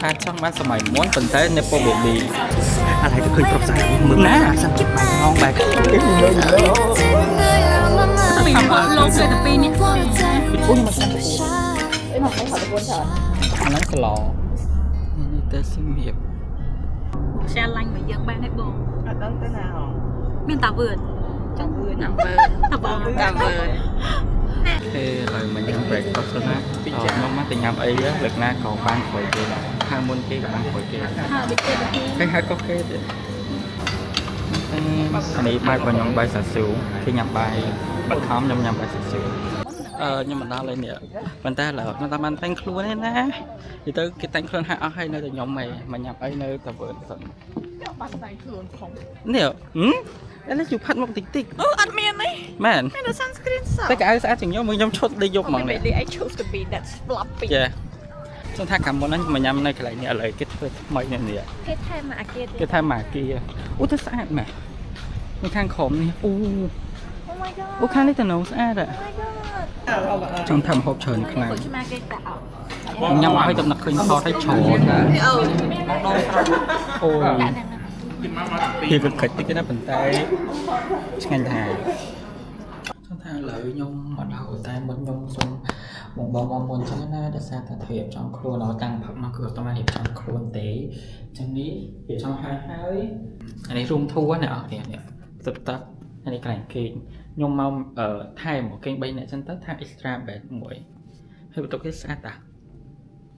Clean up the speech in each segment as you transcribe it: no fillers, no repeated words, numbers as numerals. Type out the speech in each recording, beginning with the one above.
ថាចង់បានសម័យមុនប៉ុន្តែនៅពុកបេប៊ីអាឡៃទៅឃើញប្រុសស្អាតមើលណាសិនចិត្តបែកខ្នងបែកអពីមកលោកទៅទៅពីនេះុយមកសិនអីមកឲ្យគាត់ទៅច្រើនអាហ្នឹងស្លោនេះតែសម្រាប់ xe lanh mà dân ban hết bon អត់ដឹងទៅណាហ៎ មានតាវឿន ចាំវឿន តាវឿនតាវឿន ទេឡើយមិនញ៉ាំ breakfast ទៅណាខ្ញុំមកតែញ៉ាំអីលើកណាក៏បានក្រោយគេដែរខាងមុនគេក៏បានក្រោយគេដែរ ហើយវិទ្យាទី គេហៅក៏គេទៀតអានេះបាយរបស់ខ្ញុំបាយសាស៊ូគេញ៉ាំបាយបឋមខ្ញុំញ៉ាំបាយសាស៊ូខ្ញុំមិនដល់ឡើយនេះប៉ុន្តែឥឡូវខ្ញុំតាមបានតែងខ្លួនទេណានិយាយទៅគេតែងខ្លួនហើយអស់ហើយនៅតែខ្ញុំឯងមកញ៉ាំអីនៅតែវើសិនបាត់តែងខ្លួនផងនេះឥឡូវជូផាត់មកតិចតិច អូអត់មានទេ មែន មាន sunscreen សោះ តែកៅស្អាតជាងខ្ញុំឈុតលេយកហ្មងនេះ I chose to be that floppy ចាចង់ថាកាលមុនហ្នឹងមកញ៉ាំនៅកន្លែងនេះឥឡូវគេធ្វើថ្មីនេះ គេថែមអាគារទៀត គេថាម៉ាគីអូទៅស្អាតម៉ែនៅខាងក្រោមនេះអូ Oh my god អូខាងនេះទៅនៅស្អាត Oh my god ចង់ធ្វើម្ហូបច្រើនខ្លាំង កូនឆ្មាគេតាអោ ញ៉ាំឲ្យតំណឹកឃើញថតឲ្យច្រើនអូពីកកិច្ចតិចណាប៉ុន្តែឆ្ងាញ់ថាចង់ថាឥឡូវខ្ញុំមកដល់តែមុនខ្ញុំសុំបងមុនចឹងណាដោយសារតែរៀបចំខ្លួនដល់តាំងផឹកមកគឺអត់បានរៀបចំខ្លួនទេចឹងនេះរៀបចំហើយអានេះរូមធូរណាអស់នេះទឹកទឹកអានេះកន្លែងគេខ្ញុំមកថែមមកគេ3នាក់ចឹងទៅថា extra bed មួយហើយបន្ទប់គេស្អាតតា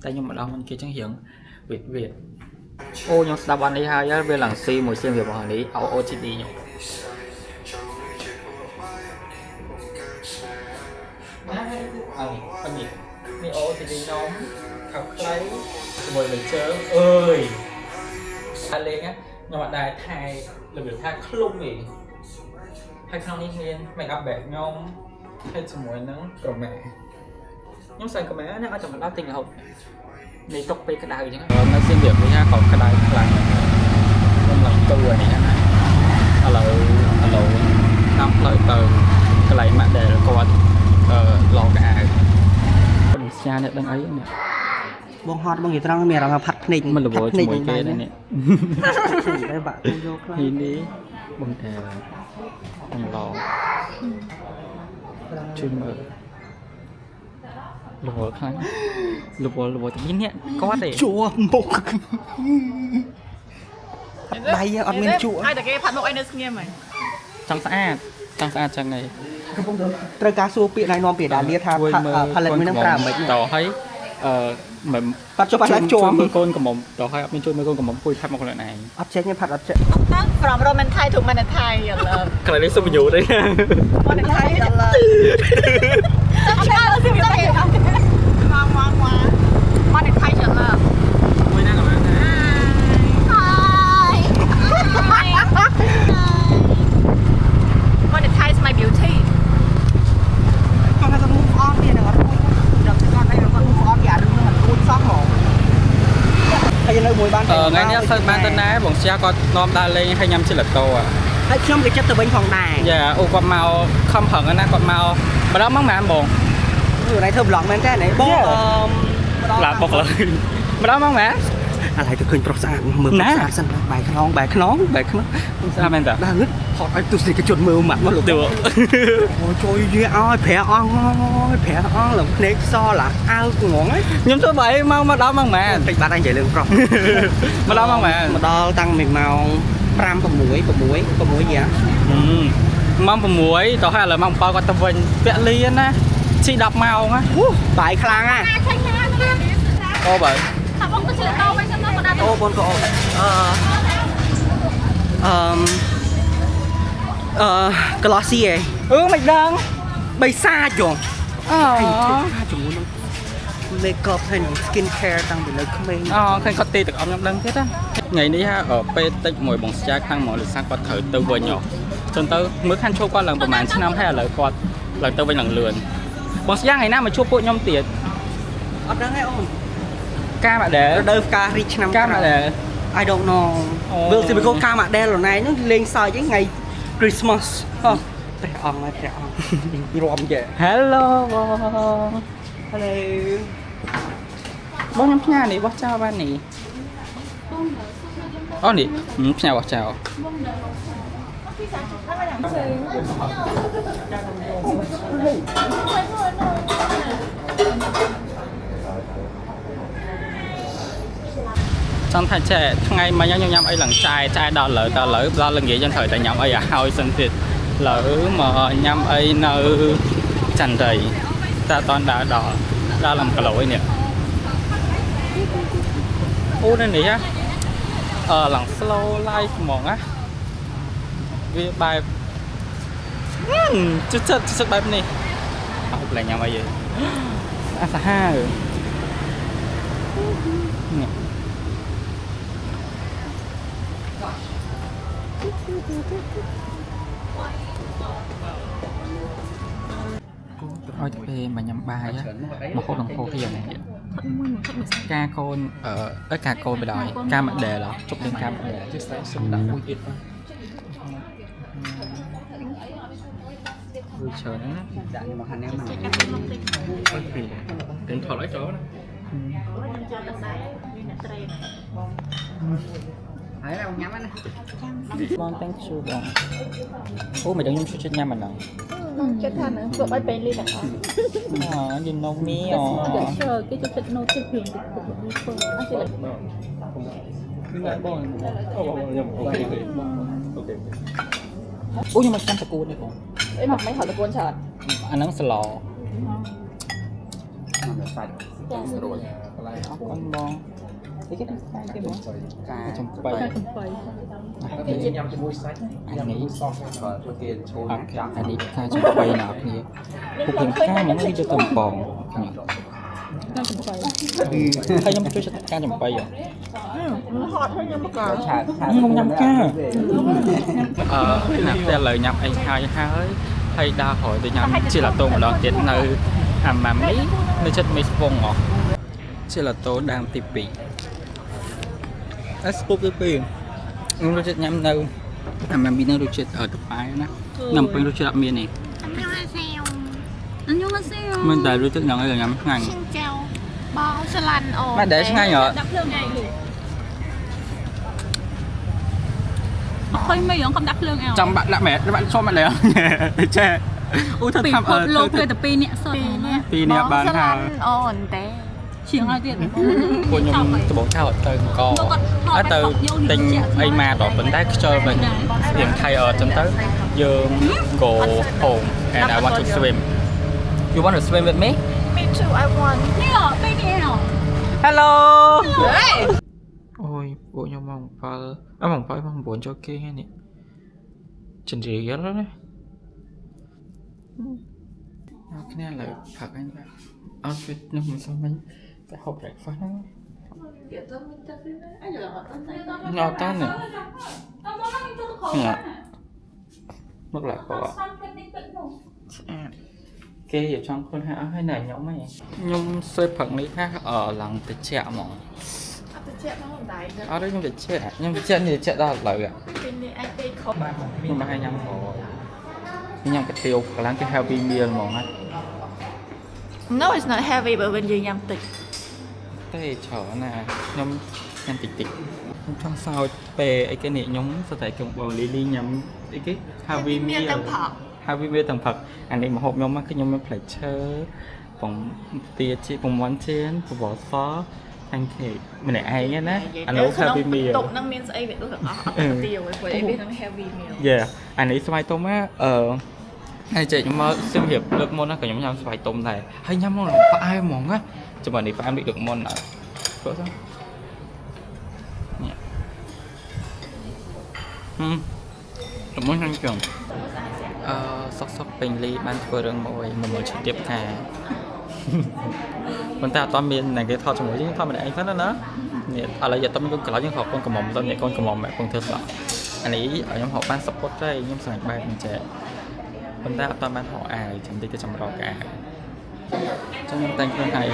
តែខ្ញុំមកដល់មុនគេចឹងរៀងវាអូខ្ញុំស្ដាប់អានេះហើយវាឡើងស៊ីមួយសៀងវារបស់នេះ OOTD ខ្ញុំណាអីនេះនេះ OOTD ខ្ញុំខោខ្លីជាមួយលើជើងអើយតែលេងខ្ញុំអត់ដែរថែរបៀបថាឃ្លុំទេហើយក្នុងនេះមាន make up bag ខ្ញុំហើយជាមួយនឹងក្រមាខ្ញុំใส่ក្រមាណាឲ្យចាំដល់ទិញរហូតនេះຕົកពេលក្តៅអញ្ចឹងនៅសៀមរាបវិញក៏ក្តៅខ្លាំងខ្ញុំឡើងទូនេះណាឥឡូវតាមផ្លូវទៅកន្លែងម៉ាក់ដែលគាត់ឡងកៅអៅខ្ញុំស្ញាអ្នកដឹងអីនេះ បងហត់បងនិយាយត្រង់មានអារម្មណ៍ផាត់ភ្នែក មិនរវល់ជាមួយគេដែរនេះ តែបាក់ទៅយកខ្លាំង នេះបងតែខ្ញុំឡងជួយមើលរវល់ខ្លាំងរវល់ទីនេះគាត់ទេ ជួមុខដៃអត់មានជួ ឲ្យតែគេផាត់មុខឲ្យនៅស្ងៀមហ៎ ចង់ស្អាតចឹងនេះ កំពុងត្រូវការសួរពាក្យណៃនាំពាក្យដាលាថាផលិតមួយនឹងប្រើមិនតោះហើយមិន បាត់ចុះបាត់ឡើងជួ មើលកូនកំមុំតោះហើយអត់មានជួយមើលកូនកំមុំគួយផាត់មកខ្លួនឯង អត់ចេញទេផាត់អត់ចេញ From Roman Thai to Man Thai ឥឡូវ កន្លែងនេះសុំបញ្ញូទេ Man Thai ឥឡូវចាំឆ្លើយសិចាំគេមកMan Thai ឥឡូវ មួយណាក៏បានដែរ Man Thai is my beauty គាត់ថាមូហ្វអនទៀតដល់ដល់គាត់ឯងគាត់មូហ្វអនយ៉ារឿងនឹងអត់គួរសោះហ្មងហើយនៅមួយបាន ថ្ងៃនេះសើបានទៅណាបងស្យាគាត់នាំដើរលេងហើយញ៉ាំជីឡាតូ ហើយខ្ញុំក៏ចិត្តទៅវិញផងដែរ យ៉ាអូគាត់មកខំប្រឹងណាគាត់មកម្ដងមកម៉ានបង ថ្ងៃធ្វើ vlog មែនទេបងឡាបុកឡើយម្ដងមកម៉ាន អាឡៃទៅឃើញប្រុសស្អាតមើលប្រុសស្អាតសិនបែកខ្នងស្អាតមែនតាដល់ងឹតហត់ឲ្យទស្សនិកជនមើលម៉ាត់មកលោក ទៅ អូជួយវាឲ្យប្រាក់អង្គឡើងភ្នែកសឡាអើងងហើយ ខ្ញុំធ្វើបើមកដល់មកម៉ាន តិចបាត់ហើយនិយាយរឿងប្រុស មកដល់មកម៉ាន មកដល់តាំងពីម៉ោង5 6 6យ៉ា ម៉ោង6ទៅហើយឥឡូវម៉ោង7គាត់ទៅវិញពាក់លីណាជី10ម៉ោងណា បាយខ្លាំងហ่ะ អូបើ ថាបងទៅជិះតោវិញសិនមកដល់ អូបងក៏Glossier មិនដឹង បីសាចង អូ ជាមួយនឹង makeup ហើយនឹង skin care តាំងពីនៅក្មេង ឃើញគាត់ទីទឹកអប់ខ្ញុំដឹងទៀតថ្ងៃនេះពេលតិចមួយបងស្ចាខាងមកលិសាគាត់ត្រូវទៅវិញចុះទៅមើលខាងឈប់គាត់ឡើងប្រហែលឆ្នាំហើយឥឡូវគាត់ឡើងទៅវិញឡើងលឿនបងស្ចាថ្ងៃណាមកជួបពួកខ្ញុំទៀត អត់ដឹងទេអូន កាមកដែល រដូវផ្ការីកឆ្នាំ កាមកដែល I don't know វាសិបកូកាមកដែលលណែហ្នឹងលេងសើចថ្ងៃ Christmas ព្រះអង្គរួមចេះ Hello បង Hello បងខ្ញុំផ្ញើនេះបោះចោលបាននេះអូនេះផ្ញើបោះចោលចង់ថាចេះថ្ងៃមិញខ្ញុំញ៉ាំអីឡើងចាយដល់លើដល់ល្ងាចយើងត្រូវតែញ៉ាំអីឲ្យហើយសិនទៀតលើមកញ៉ាំអីនៅចន្ទរីតែអត់ដល់5គីឡូនេះអូនេះហ៎ឡើង slow life ហ្មងណាវាបែបចិត្តបែបនេះអត់ឡើងញ៉ាំអីទេអាសាហាវនេះឲ្យទៅពេលមកញ៉ាំបាយមកហូបក្នុងពោះយ៉ាងនេះការកូនការកូនបដ ாய் ការមកដែលជប់លេងការមកដែលjust like សុំដាក់មួយទៀតvui chờ nó dạ nhưng mà hành em mà tiền thọ lấy chỗ đó thấy đâu nhắm anh con thank youបងអូមិនដឹងខ្ញុំជួយចិត្តញ៉ាំមិនដឹង ចិត្តថានឹងធ្វើឲ្យពេលលីដាក់ you know me ចូលគេចូលចិត្ត note ទៀតព្រៀងទឹកធ្វើអត់ទេ lạiបងខ្ញុំអូខេអូខ្ញុំមកចាំតកូននេះបង អីមកមិនហៅតកូនច្រើន អាហ្នឹងស្ល mà được sạch rồi អរគុណបងអីគេគេបង cà ចំបៃ ចំបៃ nhâm cho muối sạch អានេះ rồi tôi kia chôn អានេះការចំបៃណាគ្នាពួកខ្ញុំការហ្នឹងវាទៅតំបងគ្នា ចំបៃ ហើយខ្ញុំជួយការចំបៃ ហត់ហើយខ្ញុំមក chả ខ្ញុំញ៉ាំការណាស់តែលើញ៉ាំអីហើយដើរក្រោយទៅញ៉ាំជាឡាតូម្ដងទៀតនៅអាម៉ាមីនៅចិត្តមេស្ពងជាឡាតូដើមទី2ស្ពុកទី2ខ្ញុំរត់ចិត្តញ៉ាំនៅអាម៉ាមីនៅរត់ចិត្តតប៉ែណាខ្ញុំពេញរត់ចិត្តអត់មានទេមិនតែរត់ចិត្តញ៉ាំអីញ៉ាំឆ្ងាញ់ ចៅបងស្លាន់អូ មិនដែលឆ្ងាញ់ហ៎ ដាក់ភ្លើងឯងលីអត់ឃើញមិនយងកំដាក់ភ្លើងឯង ចាំបាក់ដាក់មែនដាក់ឈប់មែនទេចេះអូថាធ្វើលោកគេតែ2នាក់សោះ2នាក់បានហើយ អូនតែជាងហើយទៀត ពួកខ្ញុំត្បូងឆៅទៅកអត់ទៅទិញអីមកដល់ប៉ុន្តែខ្ជិលវិញរៀងថៃអត់ចឹងទៅយើង go home and I want to swim you want to swim with me Me too I want នេះពេលនេះ hello ហេ អូយពួកខ្ញុំមក7ម៉ោង9ចូលគេនេះចិនរីយល់ណាអរគ្នាលើផឹកអញបាទ outfit នោះមិនសមវិញតែហូប breakfast ហ្នឹងញ៉ាំតាន់នេះមកឡាក់បោគេយកចង់ខ្លួនហើយអស់ហើយណែខ្ញុំហ៎ខ្ញុំសេផឹកនេះថាឡើងតិចហ្មង ទៅជាមកដៃ អត់ទេខ្ញុំតិចខ្ញុំតិចនេះតិចដល់ឥឡូវ ពេលនេះអាចពេលខំ ខ្ញុំមកឲ្យញ៉ាំញ៉ាំកាទៀវកន្លងគេ heavy meal ហ្មងណា No it's not heavy but when you ញ៉ាំតិច ទេច្រើនណាខ្ញុំញ៉ាំតិចខ្ញុំចង់សោចពេលអីគេនេះខ្ញុំស្ទើរតែខ្ញុំបងលីលីញ៉ាំអីគេ heavy meal ទាំងផឹក heavy meal ទាំងផឹកអានេះមកហូបខ្ញុំមកគឺខ្ញុំមានផ្លែឈើបងទាជីពងមាន់ជៀនបបរសpancake ម្នាក់ឯងណាអានោះ heavy meal តុកនឹងមានស្អីវាដូចទាំងអស់អត់ទាវឯងព្រោះអីវានឹង heavy meal យេអានេះស្វាយទុំណាហើយចេញខ្ញុំមកសិមរៀបលើកមុនណាក៏ខ្ញុំញ៉ាំស្វាយទុំដែរហើយញ៉ាំមកផ្អែមហ្មងណាចាំនេះផ្អែមដូចលើកមុនអត់ព្រោះនេះមុនខ្ញុំចង់សុកពេញលីបានធ្វើរឿងមួយ1ឈុតទៀតថាប៉ុន្តែអត់មានអ្នកគេថតជាមួយយើងថតម្នាក់ឯងហ្នឹងណានេះឥឡូវយកទៅយើងកន្លងយើងខកកូនកំមុំទៅអ្នកកូនកំមុំកូនធ្វើស្លាប់អានេះខ្ញុំហៅបាន support ទេខ្ញុំស្អាតបែបអញ្ចឹងប៉ុន្តែអត់បានហៅអាយចាំតិចទៅចាំរកអាចឹងខ្ញុំតែងខ្លួនហើយ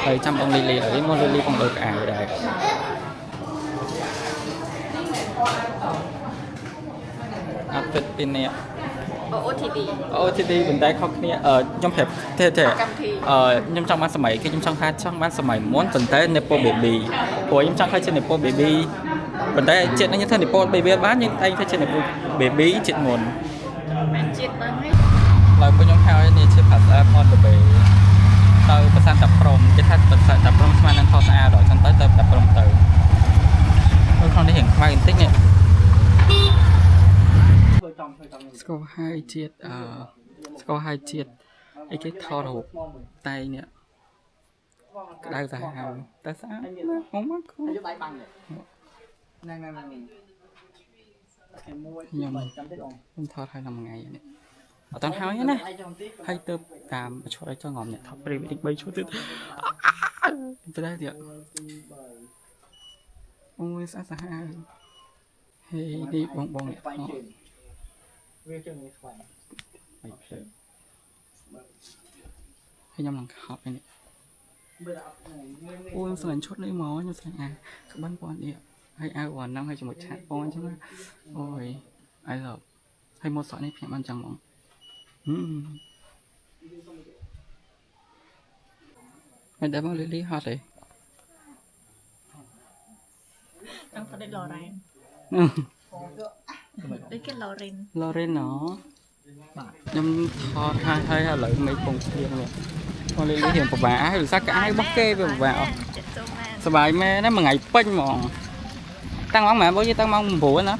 ហើយចាំបងលីលីហើយមកលីលីបងលើកអាយដែរអត់fit ពីនេះ OOTD អូទីទីបន្តែខុសគ្នាខ្ញុំប្រាប់ទេខ្ញុំចង់បានសម័យគេខ្ញុំចង់ថាចង់បានសម័យមុនប៉ុន្តែ Nepo Baby ព្រោះខ្ញុំចង់ឃើញជា Nepo Baby ប៉ុន្តែជាតិនេះខ្ញុំថា Nepo Baby បានយើងតែងថាជា Nepo Baby ជាតិមុន មិនជាតិហ្នឹងទេ ឡើយពួកខ្ញុំហៅនេះជា Pass App on the Bay ទៅប្រសាទតាព្រំគេថាប្រសាទតាព្រំស្មើនឹងខុសស្អាតដល់ចឹងទៅតាព្រំទៅនៅក្នុងនេះរៀងខ្មៅបន្តិចនេះស្គាល់ហើយជាតិស្គាល់ហើយជាតិអីគេថតរូបតែនេះក្តៅសាហាវតែស្អាតហងមកខ្ញុំ យកដៃបាំងហ្នឹងខ្ញុំថតហើយក្នុងថ្ងៃនេះអត់តហើយណាហើយទៅតាមឈុតឲ្យចង់ងំនេះថតព្រីវិតិច3ឈុតទៀតទៅដែរទៀតអូយស្អាតសាហាវហេនេះបងនេះវាជើងនេះខ្លាំងហើយភ្លើខ្ញុំនឹងខប់នេះអូយស្លាញ់ឈុតនេះមកខ្ញុំស្លាញ់ក្បិនពណ៌នេះហើយអាវវ៉ាន់ហ្នឹងហើយជាមួយឆាក់ពណ៌អញ្ចឹងអូយ I love ហើយម៉ូតសក់នេះខ្ញុំបានចឹងហ្មងមិនដែលមកលីលីហត់ទេចង់ទៅដូច Lauren ដូចគេ Lauren ឡូរ៉េនណ៎ខ្ញុំថតហើយឥឡូវមេឃពងស្លៀងនេះមកលីលីរៀងពិបាកហើយលសាក់អាយរបស់គេវាពិបាកអស់សบายមែនណាមួយថ្ងៃពេញហ្មងតាំងម៉ោងម៉ែបងយើងតាំងម៉ោង9ណា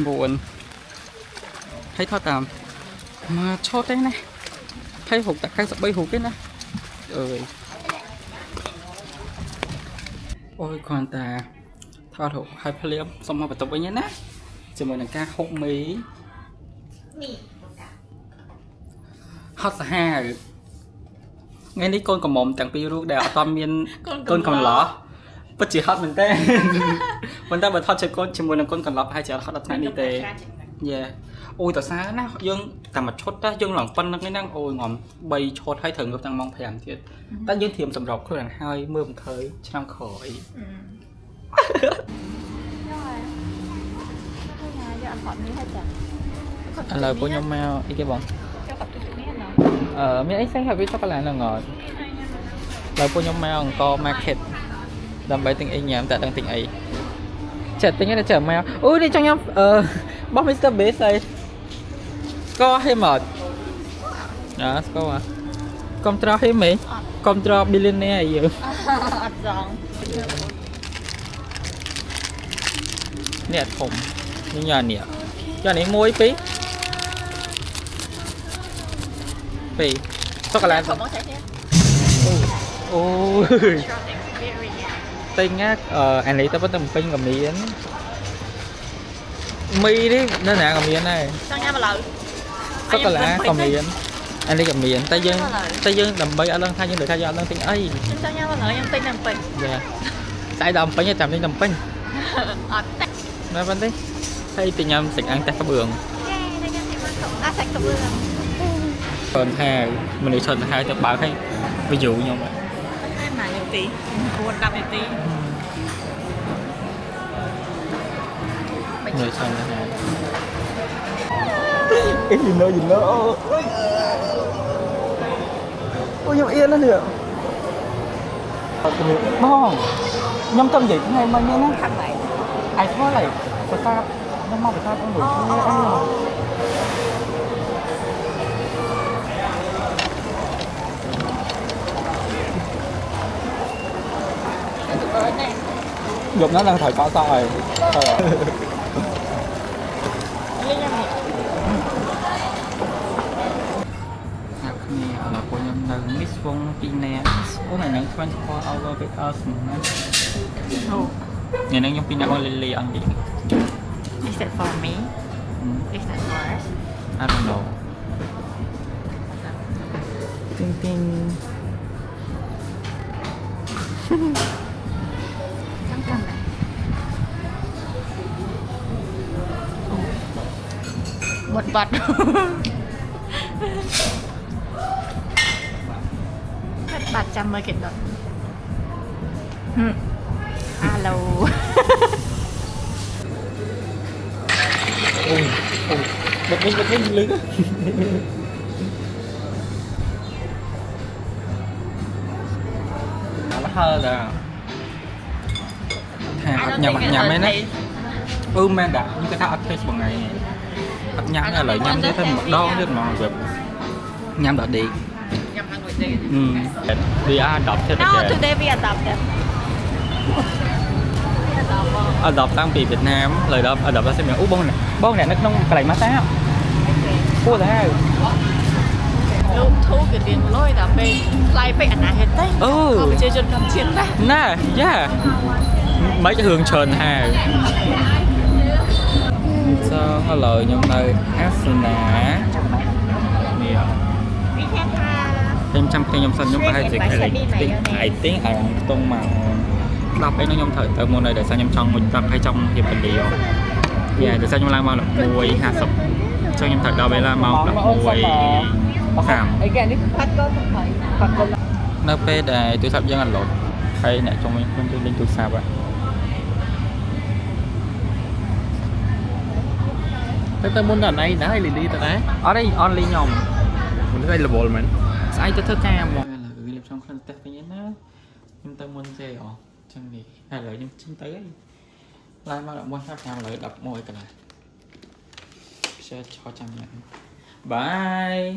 9ហើយថតតាមមកឈុតទេណាហើយហុកតា93ហុកទេណាអើយអូយគ្រាន់តែថតហុកហើយភ្លាមសុំមកបន្ទប់វិញណាជាមួយនឹងការហុកមីនេះហត់សាហាវថ្ងៃនេះកូនកំមុំទាំងពីររូបដែលអត់មានកូនកំឡោះពិតជាហត់មែនទេប៉ុន្តែបើថតជាមួយនឹងកូនកំឡោះប្រហែលជាអត់ហត់ដល់ថ្ងៃនេះទេយេអូយតើសារណាយើងតែមួយឈុតតែយើងឡើងប៉ុណ្្នឹងហ្នឹងអូយងំ3ឈុតហើយត្រូវងើបតាំងម៉ោង5ទៀតតែយើងត្រៀមសម្រាប់ខ្លួនហើយមើលមិនឃើញឆ្នាំក្រោយឥឡូវពួកខ្ញុំមកអីគេបងមានអីផ្សេងហើយវាช็อกโกแลตហ្នឹងអត់ឥឡូវពួកខ្ញុំមកអង្គរ market ដើម្បីទិញអីញ៉ាំតែដឹងទិញអីចាត់ទិញតែចាំមកអូនេះចង់ញ៉ាំបោះ Mr. Beast ហើយស្គាល់ហេមកស្គាល់កុំត្រហេមេកុំត្រ billionaire អីយើងអត់ចង់នេះធំនេះញ៉ាំនេះចានេះ1 2 2ช็อกโกแลตអូទិញអានេះទៅប៉ុន្តែពេញក៏មានមីនេះនៅណាក៏មានដែរចង់ញ៉ាំឥឡូវช็อกโกแลตក៏មានអានេះក៏មានតែយើងដើម្បីអត់ដឹងថាយើងត្រូវថាយើងអត់ដឹងទិញអីខ្ញុំចង់ញ៉ាំឥឡូវខ្ញុំទិញតែពេញយ៉ាស្អែកដល់ពេញចាំទិញតែពេញអត់ទេមែនប៉ុណ្ណេះហើយទិញញ៉ាំសាច់អាំងតែក្បឿងសាច់ក្បឿងប៉ុន្តែមនុស្សឈុតទៅហើយទៅបើកឲ្យវីយូខ្ញុំហ្នឹងណានាទី4 10នាទីមនុស្សឈុតទៅហើយyou know អូយខ្ញុំអៀនណាស់នេះបងខ្ញុំទៅនិយាយថ្ងៃមិញហ្នឹងណាខាងไหนអាយថតហើយប្រសាទខ្ញុំមកប្រសាទហ្នឹងយកnó đang thời có sao rồiนี่เราควรยังนึงมิสวงปีแน่พวกไหนนั่ง24 hour with us นะเนี่ยนั่งยังปีแน่เอาเลยอันนี้ Is that for me? Is that for us? I don't know ติ้งติ้งหมดบัตรบัตรจำมาเก็บดอกฮัลโหลโอ้ bật lên lưới nó hơi là nhầm ấy nè men đã những cái thao taste bằng ngày nhắm là lời nhắm thế thêm một đo chứ mà việc nhắm đã đi đi đọc thế No, today we adopted. đọc đang bị Việt Nam lời đọc là xem miệng bông này nó không cái này massage cua thế Lúc thu cái tiền lôi là về lại bị ảnh hết đấy. Có bị chơi chân cầm chiến đấy. nè yeah mấy cái hương trần hà sao có lời trong đây Asuna nè thêm trăm cây nhom xanh nhóm hai chỉ cái này tiếng tung mà đọc ấy nó nhom thời từ môn này để sao nhom trong mình tập hay trong hiệp bình điều dạ để sao nhom lang mau là mùi hạ sập cho nhom thời đầu đây là mau là mùi khảm nó phê để tôi sắp dân ăn lột hay nè trong mình tôi lên tôi sao vậy tới môn ở đây đã hay đi tới đấy ở đây only nhom mình đây là bộ mình ai tới thơ ca một là gửi làm trong khăn tết với nó nhưng tôi muốn chơi ở chân đi hay là nhưng chân tới lại mà muốn hát nào lại đập môi cả lại sẽ cho trăm nhận bye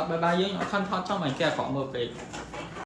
bye với nhỏ khăn thoát cho mày kia khỏi mơ về